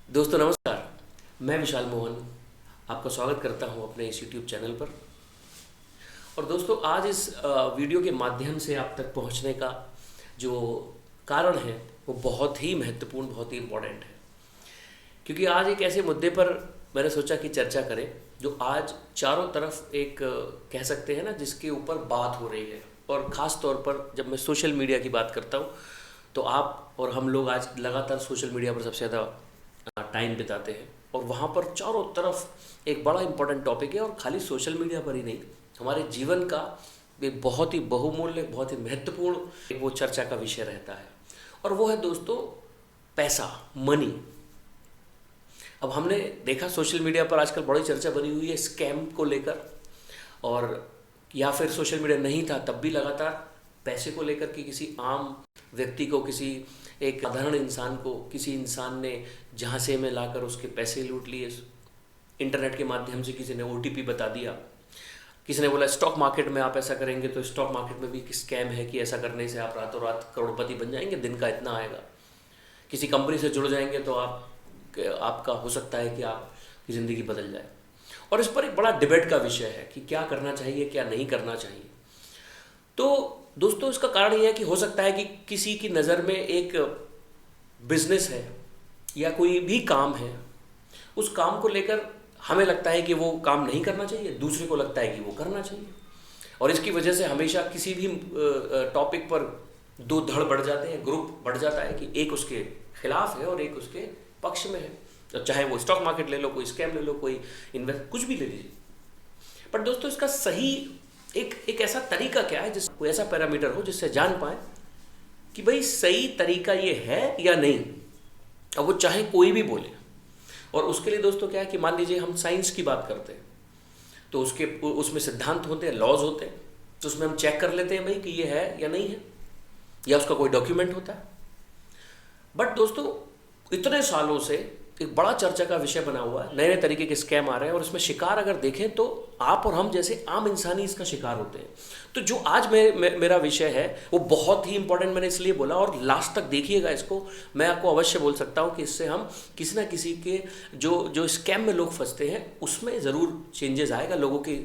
दोस्तों नमस्कार। मैं विशाल मोहन आपका स्वागत करता हूं अपने इस YouTube चैनल पर। और दोस्तों आज इस वीडियो के माध्यम से आप तक पहुंचने का जो कारण है वो बहुत ही महत्वपूर्ण, बहुत ही इम्पोर्टेंट है। क्योंकि आज एक ऐसे मुद्दे पर मैंने सोचा कि चर्चा करें जो आज चारों तरफ एक कह सकते हैं ना, जिसके ऊपर बात हो रही है। और ख़ास तौर पर जब मैं सोशल मीडिया की बात करता हूँ तो आप और हम लोग आज लगातार सोशल मीडिया पर सबसे ज़्यादा टाइम बिताते हैं। और वहाँ पर चारों तरफ एक बड़ा इम्पोर्टेंट टॉपिक है, और खाली सोशल मीडिया पर ही नहीं, हमारे जीवन का एक बहुत ही बहुमूल्य, बहुत ही महत्वपूर्ण एक वो चर्चा का विषय रहता है। और वो है दोस्तों पैसा, मनी। अब हमने देखा सोशल मीडिया पर आजकल बड़ी चर्चा बनी हुई है स्कैम को लेकर, और या फिर सोशल मीडिया नहीं था तब भी लगातार पैसे को लेकर कि किसी आम व्यक्ति को, किसी एक साधारण इंसान को, किसी इंसान ने झांसे में लाकर उसके पैसे लूट लिए। इंटरनेट के माध्यम से किसी ने ओटीपी बता दिया, किसी ने बोला स्टॉक मार्केट में आप ऐसा करेंगे तो स्टॉक मार्केट में भी स्कैम है कि ऐसा करने से आप रातों रात करोड़पति बन जाएंगे, दिन का इतना आएगा। किसी कंपनी से जुड़ जाएंगे तो आपका हो सकता है कि आपकी ज़िंदगी बदल जाए। और इस पर एक बड़ा डिबेट का विषय है कि क्या करना चाहिए, क्या नहीं करना चाहिए। तो दोस्तों इसका कारण यह है कि हो सकता है कि किसी की नज़र में एक बिजनेस है या कोई भी काम है, उस काम को लेकर हमें लगता है कि वो काम नहीं करना चाहिए, दूसरे को लगता है कि वो करना चाहिए। और इसकी वजह से हमेशा किसी भी टॉपिक पर दो धड़ बढ़ जाते हैं, ग्रुप बढ़ जाता है कि एक उसके खिलाफ है और एक उसके पक्ष में है। तो चाहे वो स्टॉक मार्केट ले लो, कोई स्कैम ले लो, कोई इन्वेस्ट, कुछ भी ले लीजिए। पर दोस्तों इसका सही एक ऐसा तरीका क्या है, जिस कोई ऐसा पैरामीटर हो जिससे जान पाए कि भाई सही तरीका ये है या नहीं। अब वो चाहे कोई भी बोले। और उसके लिए दोस्तों क्या है कि मान लीजिए हम साइंस की बात करते हैं तो उसमें सिद्धांत होते हैं, लॉज होते हैं, तो उसमें हम चेक कर लेते हैं भाई कि ये है या नहीं है, या उसका कोई डॉक्यूमेंट होता है। बट दोस्तों इतने सालों से एक बड़ा चर्चा का विषय बना हुआ है, नए नए तरीके के स्कैम आ रहे हैं, और इसमें शिकार अगर देखें तो आप और हम जैसे आम इंसान ही इसका शिकार होते हैं। तो जो आज मेरा विषय है वो बहुत ही इंपॉर्टेंट मैंने इसलिए बोला, और लास्ट तक देखिएगा इसको। मैं आपको अवश्य बोल सकता हूँ कि इससे हम किसी ना किसी के जो स्कैम में लोग फंसते हैं उसमें ज़रूर चेंजेस आएगा, लोगों की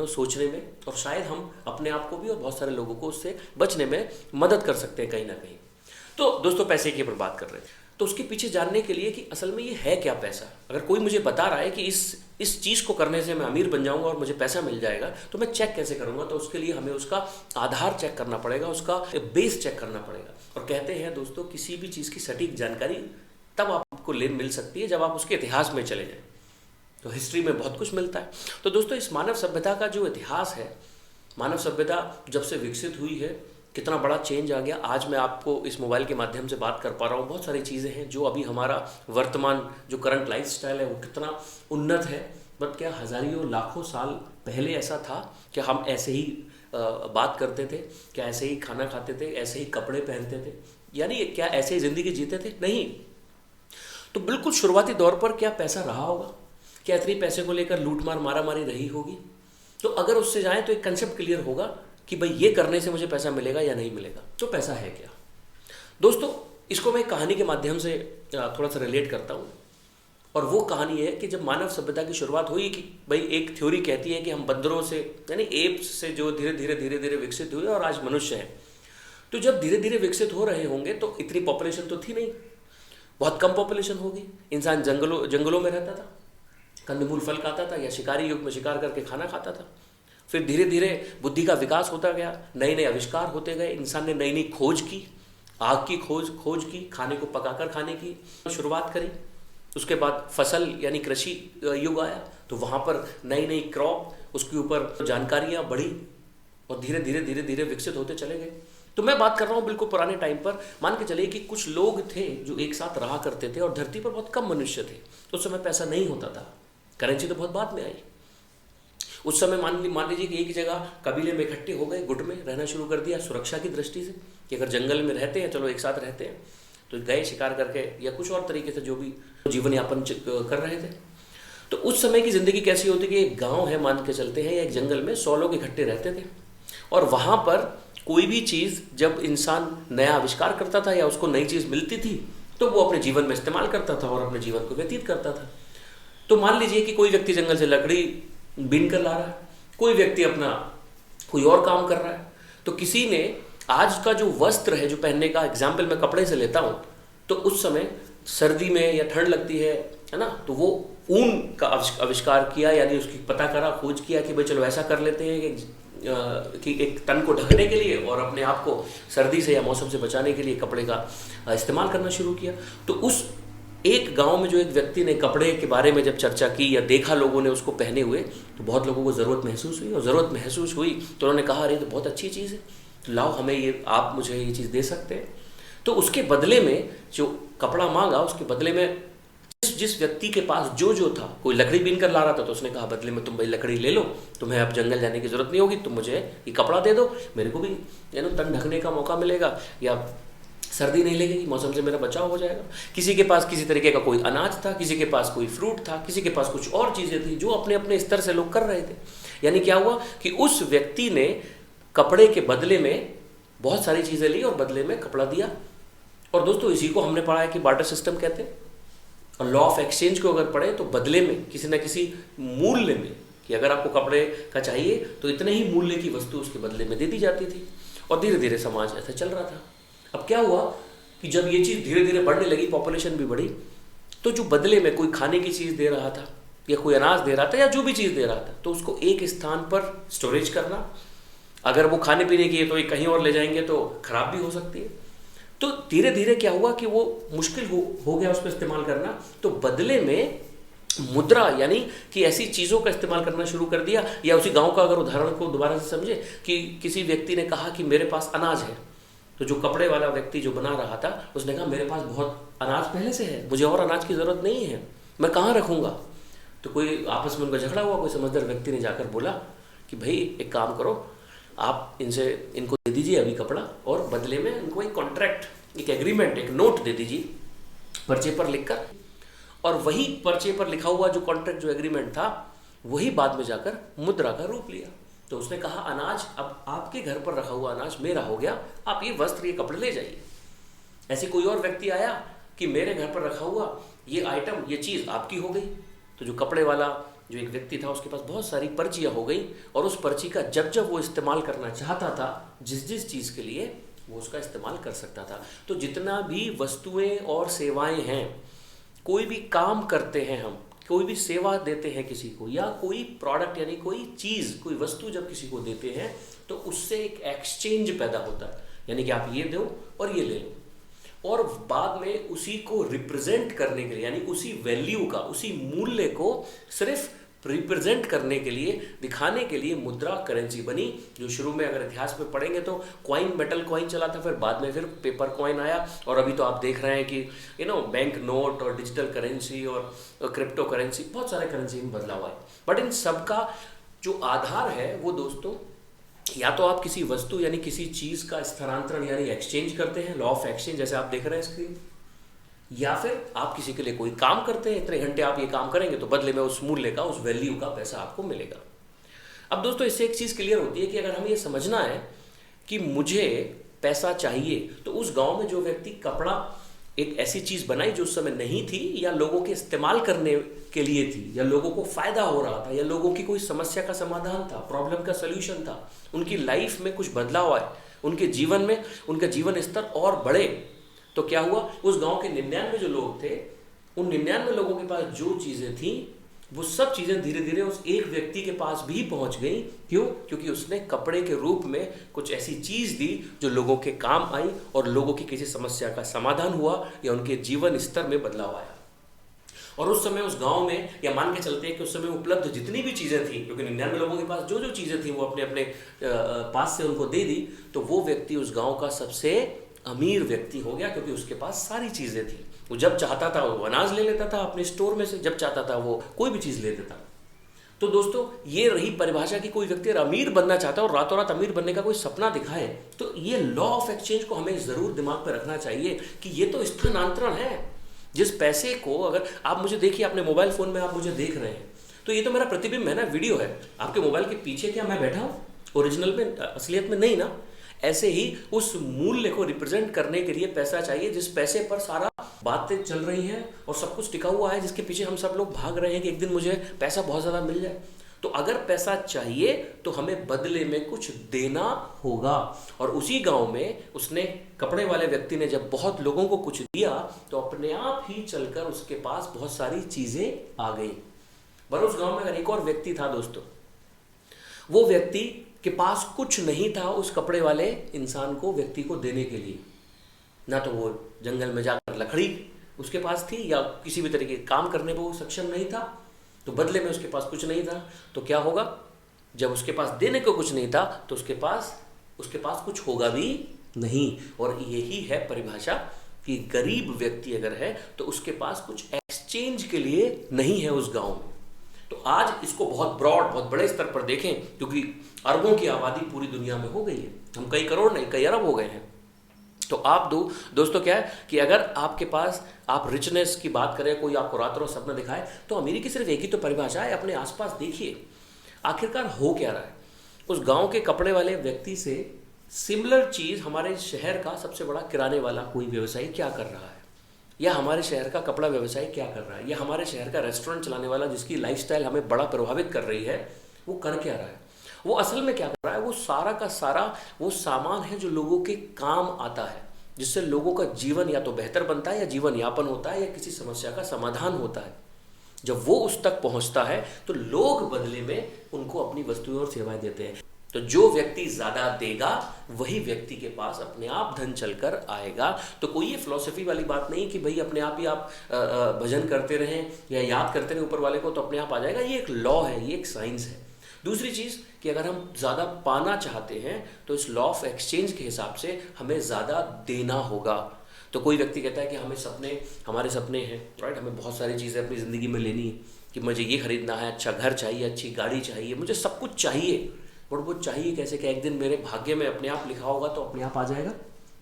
सोचने में, और शायद हम अपने आप को भी और बहुत सारे लोगों को उससे बचने में मदद कर सकते हैं कहीं ना कहीं। तो दोस्तों पैसे की पर बात कर रहे हैं तो उसके पीछे जानने के लिए कि असल में ये है क्या पैसा। अगर कोई मुझे बता रहा है कि इस चीज़ को करने से मैं अमीर बन जाऊंगा और मुझे पैसा मिल जाएगा, तो मैं चेक कैसे करूंगा। तो उसके लिए हमें उसका आधार चेक करना पड़ेगा, उसका बेस चेक करना पड़ेगा। और कहते हैं दोस्तों किसी भी चीज़ की सटीक जानकारी तब आपको मिल सकती है जब आप उसके इतिहास में चले जाएँ। तो हिस्ट्री में बहुत कुछ मिलता है। तो दोस्तों इस मानव सभ्यता का जो इतिहास है, मानव सभ्यता जब से विकसित हुई है, कितना बड़ा चेंज आ गया। आज मैं आपको इस मोबाइल के माध्यम से बात कर पा रहा हूँ। बहुत सारी चीज़ें हैं जो अभी हमारा वर्तमान जो करंट लाइफस्टाइल है वो कितना उन्नत है। बट क्या हज़ारों लाखों साल पहले ऐसा था? क्या हम ऐसे ही बात करते थे? क्या ऐसे ही खाना खाते थे, ऐसे ही कपड़े पहनते थे, यानी क्या ऐसे ही ज़िंदगी जीते थे? नहीं। तो बिल्कुल शुरुआती दौर पर क्या पैसा रहा होगा? क्या इतनी पैसे को लेकर लूट मार मारा मारी रही होगी? तो अगर उससे जाएँ तो एक कंसेप्ट क्लियर होगा कि भाई ये करने से मुझे पैसा मिलेगा या नहीं मिलेगा। तो पैसा है क्या दोस्तों? इसको मैं कहानी के माध्यम से थोड़ा सा रिलेट करता हूँ। और वो कहानी है कि जब मानव सभ्यता की शुरुआत हुई, कि भाई एक थ्योरी कहती है कि हम बंदरों से यानी एप्स से जो धीरे धीरे विकसित हुए और आज मनुष्य है। तो जब धीरे धीरे विकसित हो रहे होंगे तो इतनी पॉपुलेशन तो थी नहीं, बहुत कम पॉपुलेशन होगी। इंसान जंगलों में रहता था, कंदमूल फल खाता था या शिकारी युग में शिकार करके खाना खाता था। फिर धीरे धीरे बुद्धि का विकास होता गया, नए नए आविष्कार होते गए, इंसान ने नई नई खोज की, आग की खोज की, खाने को पकाकर खाने की शुरुआत करी। उसके बाद फसल यानी कृषि युग आया, तो वहाँ पर नई नई क्रॉप, उसके ऊपर जानकारियाँ बढ़ी और धीरे धीरे विकसित होते चले गए। तो मैं बात कर रहा हूँ बिल्कुल पुराने टाइम पर। मान के चलिए कि कुछ लोग थे जो एक साथ रहा करते थे और धरती पर बहुत कम मनुष्य थे। तो उस समय पैसा नहीं होता था, करेंसी तो बहुत बाद में आई। उस समय मान लीजिए कि एक जगह कबीले में इकट्ठे हो गए, गुट में रहना शुरू कर दिया सुरक्षा की दृष्टि से, कि अगर जंगल में रहते हैं, चलो एक साथ रहते हैं, तो गए शिकार करके या कुछ और तरीके से जो भी जीवन यापन कर रहे थे। तो उस समय की ज़िंदगी कैसी होती कि एक गांव है मान के चलते हैं, या एक जंगल में 100 लोग इकट्ठे रहते थे। और वहाँ पर कोई भी चीज़ जब इंसान नया आविष्कार करता था या उसको नई चीज़ मिलती थी तो वो अपने जीवन में इस्तेमाल करता था और अपने जीवन को व्यतीत करता था। तो मान लीजिए कि कोई व्यक्ति जंगल से लकड़ी बीन कर ला रहा है, कोई व्यक्ति अपना कोई और काम कर रहा है। तो किसी ने आज का जो वस्त्र है जो पहनने का एग्जाम्पल मैं कपड़े से लेता हूँ, तो उस समय सर्दी में या ठंड लगती है ना, तो वो ऊन का आविष्कार किया, यानी उसकी पता करा, खोज किया कि भाई चलो ऐसा कर लेते हैं कि एक तन को ढकने के लिए और अपने आप को सर्दी से या मौसम से बचाने के लिए कपड़े का इस्तेमाल करना शुरू किया। तो उस एक गांव में जो एक व्यक्ति ने कपड़े के बारे में जब चर्चा की या देखा लोगों ने उसको पहने हुए, तो बहुत लोगों को ज़रूरत महसूस हुई, और ज़रूरत महसूस हुई तो उन्होंने कहा अरे तो बहुत अच्छी चीज़ है, तो लाओ हमें ये, आप मुझे ये चीज़ दे सकते हैं। तो उसके बदले में जो कपड़ा मांगा, उसके बदले में जिस व्यक्ति के पास जो था, कोई लकड़ी बीन कर ला रहा था, तो उसने कहा बदले में तुम भाई लकड़ी ले लो, तुम्हें अब जंगल जाने की ज़रूरत नहीं होगी, तुम मुझे ये कपड़ा दे दो, मेरे को भी तन ढकने का मौका मिलेगा, या सर्दी नहीं लगेगी, मौसम से मेरा बचाव हो जाएगा। किसी के पास किसी तरीके का कोई अनाज था, किसी के पास कोई फ्रूट था, किसी के पास कुछ और चीज़ें थी जो अपने अपने स्तर से लोग कर रहे थे। यानी क्या हुआ कि उस व्यक्ति ने कपड़े के बदले में बहुत सारी चीज़ें ली और बदले में कपड़ा दिया। और दोस्तों इसी को हमने पढ़ा है कि बार्टर सिस्टम कहते हैं। और लॉ ऑफ एक्सचेंज को अगर पढ़े तो बदले में किसी न किसी मूल्य में, कि अगर आपको कपड़े का चाहिए तो इतने ही मूल्य की वस्तु उसके बदले में दे दी जाती थी। और धीरे धीरे समाज ऐसा चल रहा था। अब क्या हुआ कि जब ये चीज़ धीरे धीरे बढ़ने लगी, पॉपुलेशन भी बढ़ी, तो जो बदले में कोई खाने की चीज़ दे रहा था या कोई अनाज दे रहा था या जो भी चीज़ दे रहा था, तो उसको एक स्थान पर स्टोरेज करना, अगर वो खाने पीने की है तो ये कहीं और ले जाएंगे तो खराब भी हो सकती है। तो धीरे धीरे क्या हुआ कि वो मुश्किल हो गया उसको इस्तेमाल करना। तो बदले में मुद्रा, यानी कि ऐसी चीज़ों का इस्तेमाल करना शुरू कर दिया। या उसी गांव का अगर उदाहरण को दोबारा से समझे कि किसी व्यक्ति ने कहा कि मेरे पास अनाज है, तो जो कपड़े वाला व्यक्ति जो बना रहा था उसने कहा मेरे पास बहुत अनाज पहले से है, मुझे और अनाज की ज़रूरत नहीं है, मैं कहाँ रखूँगा। तो कोई आपस में उनका झगड़ा हुआ। कोई समझदार व्यक्ति ने जाकर बोला कि भाई एक काम करो, आप इनको दे दीजिए अभी कपड़ा, और बदले में इनको एक कॉन्ट्रैक्ट, एक एग्रीमेंट, एक नोट दे दीजिए पर्चे पर लिखकर। और वही पर्चे पर लिखा हुआ जो कॉन्ट्रैक्ट, जो एग्रीमेंट था, वही बाद में जाकर मुद्रा का रूप लिया। तो उसने कहा अनाज, अब आपके घर पर रखा हुआ अनाज मेरा हो गया, आप ये वस्त्र, ये कपड़े ले जाइए। ऐसे कोई और व्यक्ति आया कि मेरे घर पर रखा हुआ ये आइटम, ये चीज़ आपकी हो गई। तो जो कपड़े वाला जो एक व्यक्ति था उसके पास बहुत सारी पर्चियाँ हो गई, और उस पर्ची का जब जब वो इस्तेमाल करना चाहता था, जिस जिस चीज़ के लिए, वो उसका इस्तेमाल कर सकता था। तो जितना भी वस्तुएं और सेवाएं हैं, कोई भी काम करते हैं हम, कोई भी सेवा देते हैं किसी को, या कोई प्रोडक्ट यानी कोई चीज़, कोई वस्तु जब किसी को देते हैं, तो उससे एक एक्सचेंज पैदा होता है। यानी कि आप ये दो और ये ले लो, और बाद में उसी को रिप्रेजेंट करने के लिए, यानी उसी वैल्यू का, उसी मूल्य को सिर्फ रिप्रेजेंट करने के लिए, दिखाने के लिए मुद्रा करेंसी बनी। जो शुरू में अगर इतिहास में पढ़ेंगे तो कॉइन, मेटल कॉइन चला था, फिर बाद में फिर पेपर कॉइन आया, और अभी तो आप देख रहे हैं कि बैंक नोट और डिजिटल करेंसी और क्रिप्टो करेंसी, बहुत सारे करेंसी में बदलाव आए। बट इन सब का जो आधार है वो दोस्तों, या तो आप किसी वस्तु यानी किसी चीज़ का स्थानांतरण यानी एक्सचेंज करते हैं, लॉ ऑफ एक्सचेंज, जैसे आप देख रहे हैं स्क्रीन, या फिर आप किसी के लिए कोई काम करते हैं, इतने घंटे आप ये काम करेंगे तो बदले में उस मूल्य का, उस वैल्यू का पैसा आपको मिलेगा। अब दोस्तों इससे एक चीज़ क्लियर होती है कि अगर हमें ये समझना है कि मुझे पैसा चाहिए, तो उस गांव में जो व्यक्ति कपड़ा एक ऐसी चीज़ बनाई जो उस समय नहीं थी, या लोगों के इस्तेमाल करने के लिए थी, या लोगों को फ़ायदा हो रहा था, या लोगों की कोई समस्या का समाधान था, प्रॉब्लम का सल्यूशन था, उनकी लाइफ में कुछ बदलाव आए, उनके जीवन में उनका जीवन स्तर और बढ़े, तो क्या हुआ, उस गांव के 99 जो लोग थे, उन 99 लोगों के पास जो चीज़ें थी, वो सब चीज़ें धीरे धीरे उस एक व्यक्ति के पास भी पहुंच गई। क्यों? क्योंकि उसने कपड़े के रूप में कुछ ऐसी चीज़ दी जो लोगों के काम आई, और लोगों की किसी समस्या का समाधान हुआ, या उनके जीवन स्तर में बदलाव आया। और उस समय उस गांव में, या मान के चलते हैं कि उस समय उपलब्ध जितनी भी चीज़ें थी, क्योंकि 99 लोगों के पास जो जो चीज़ें थी वो अपने अपने पास से उनको दे दी, तो वो व्यक्ति उस गाँव का सबसे अमीर व्यक्ति हो गया, क्योंकि उसके पास सारी चीज़ें थी। वो जब चाहता था वो अनाज ले लेता था अपने स्टोर में से, जब चाहता था वो कोई भी चीज़ ले लेता। तो दोस्तों ये रही परिभाषा कि कोई व्यक्ति अमीर बनना चाहता है और रातों रात अमीर बनने का कोई सपना दिखाए, तो ये लॉ ऑफ एक्सचेंज को हमें ज़रूर दिमाग पर रखना चाहिए कि ये तो स्थानांतरण है। जिस पैसे को, अगर आप मुझे देखिए, अपने मोबाइल फ़ोन में आप मुझे देख रहे हैं, तो ये तो मेरा प्रतिबिंब है ना, वीडियो है। आपके मोबाइल के पीछे क्या मैं बैठा हूँ? ओरिजिनल में, असलियत में नहीं ना। ऐसे ही उस मूल्य को रिप्रेजेंट करने के लिए पैसा चाहिए, जिस पैसे पर सारा बातें चल रही हैं और सब कुछ टिका हुआ है जिसके पीछे हम सब लोग भाग रहे हैं कि एक दिन मुझे पैसा बहुत ज़्यादा मिल जाए। तो अगर पैसा चाहिए तो हमें बदले में कुछ देना होगा। और उसी गांव में उसने कपड़े वाले व्यक्ति ने जब बहुत लोगों को कुछ दिया तो अपने आप ही चलकर उसके पास बहुत सारी चीजें आ गई। पर उस गांव में अगर एक और व्यक्ति था दोस्तों, वो व्यक्ति के पास कुछ नहीं था उस कपड़े वाले इंसान को, व्यक्ति को देने के लिए। ना तो वो जंगल में जाकर लकड़ी उसके पास थी या किसी भी तरीके काम करने पर वो सक्षम नहीं था, तो बदले में उसके पास कुछ नहीं था। तो क्या होगा, जब उसके पास देने को कुछ नहीं था तो उसके पास कुछ होगा भी नहीं। और यही है परिभाषा कि गरीब व्यक्ति अगर है तो उसके पास कुछ एक्सचेंज के लिए नहीं है उस गांव में। तो आज इसको बहुत ब्रॉड, बहुत बड़े स्तर पर देखें, क्योंकि अरबों की आबादी पूरी दुनिया में हो गई है, हम कई करोड़ नहीं कई अरब हो गए हैं। तो आप दोस्तों क्या है कि अगर आपके पास, आप रिचनेस की बात करें, कोई आपको रात रोज सपना दिखाए, तो अमीरी की सिर्फ एक ही तो परिभाषा है, अपने आसपास देखिए आखिरकार हो क्या रहा है। उस गांव के कपड़े वाले व्यक्ति से सिमिलर चीज हमारे शहर का सबसे बड़ा किराने वाला कोई व्यवसायी क्या कर रहा है, या हमारे शहर का कपड़ा व्यवसायी क्या कर रहा है, या हमारे शहर का रेस्टोरेंट चलाने वाला जिसकी लाइफस्टाइल हमें बड़ा प्रभावित कर रही है, वो कर क्या रहा है। वो असल में क्या कर रहा है, वो सारा का सारा वो सामान है जो लोगों के काम आता है, जिससे लोगों का जीवन या तो बेहतर बनता है, या जीवन यापन होता है, या किसी समस्या का समाधान होता है। जब वो उस तक पहुंचता है तो लोग बदले में उनको अपनी वस्तुएं और सेवाएं देते हैं। तो जो व्यक्ति ज्यादा देगा वही व्यक्ति के पास अपने आप धन चलकर आएगा। तो कोई ये फिलॉसफी वाली बात नहीं कि भाई अपने आप ही आप भजन करते रहें या याद करते रहें ऊपर वाले को तो अपने आप आ जाएगा। ये एक लॉ है, ये एक साइंस है। दूसरी चीज़ कि अगर हम ज़्यादा पाना चाहते हैं तो इस लॉ ऑफ एक्सचेंज के हिसाब से हमें ज़्यादा देना होगा। तो कोई व्यक्ति कहता है कि हमारे सपने हैं, राइट, हमें बहुत सारी चीज़ें अपनी ज़िंदगी में लेनी है, कि मुझे ये खरीदना है, अच्छा घर चाहिए, अच्छी गाड़ी चाहिए, मुझे सब कुछ चाहिए। बट वो चाहिए कैसे, कि एक दिन मेरे भाग्य में अपने आप लिखा होगा तो अपने आप आ जाएगा।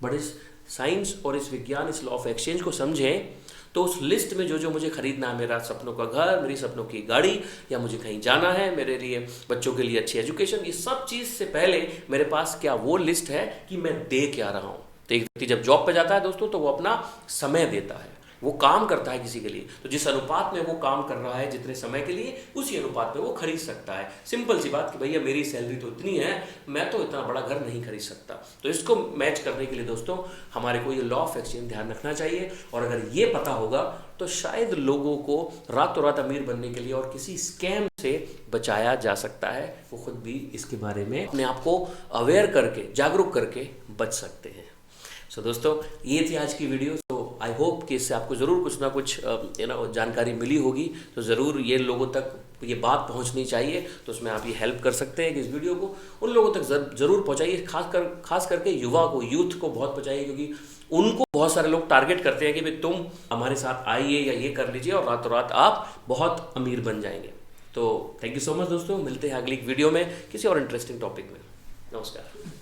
बट इस साइंस और इस विज्ञान, इस लॉ ऑफ एक्सचेंज को समझें तो उस लिस्ट में जो मुझे खरीदना है, मेरा सपनों का घर, मेरी सपनों की गाड़ी, या मुझे कहीं जाना है, मेरे लिए बच्चों के लिए अच्छी एजुकेशन, ये सब चीज़ से पहले मेरे पास क्या वो लिस्ट है कि मैं दे क्या रहा हूँ। तो एक व्यक्ति जब जॉब पे जाता है दोस्तों तो वो अपना समय देता है, वो काम करता है किसी के लिए, तो जिस अनुपात में वो काम कर रहा है जितने समय के लिए, उसी अनुपात में वो खरीद सकता है। सिंपल सी बात कि भैया मेरी सैलरी तो इतनी है, मैं तो इतना बड़ा घर नहीं खरीद सकता। तो इसको मैच करने के लिए दोस्तों हमारे को ये लॉ ऑफ एक्सचेंज ध्यान रखना चाहिए। और अगर ये पता होगा तो शायद लोगों को रातों रात अमीर बनने के लिए और किसी स्कैम से बचाया जा सकता है। वो खुद भी इसके बारे में अपने आप को अवेयर करके, जागरूक करके बच सकते हैं। सो दोस्तों ये थी आज की वीडियो। तो आई होप कि इससे आपको ज़रूर कुछ ना कुछ जानकारी मिली होगी। तो ज़रूर ये लोगों तक ये बात पहुंचनी चाहिए। तो उसमें आप ये हेल्प कर सकते हैं कि इस वीडियो को उन लोगों तक ज़रूर पहुंचाइए, खास करके युवा को, यूथ को बहुत पहुंचाइए, क्योंकि उनको बहुत सारे लोग टारगेट करते हैं कि भाई तुम हमारे साथ आइए या ये कर लीजिए और रातों रात आप बहुत अमीर बन जाएंगे। तो थैंक यू सो मच दोस्तों, मिलते हैं अगली वीडियो में किसी और इंटरेस्टिंग टॉपिक में। नमस्कार।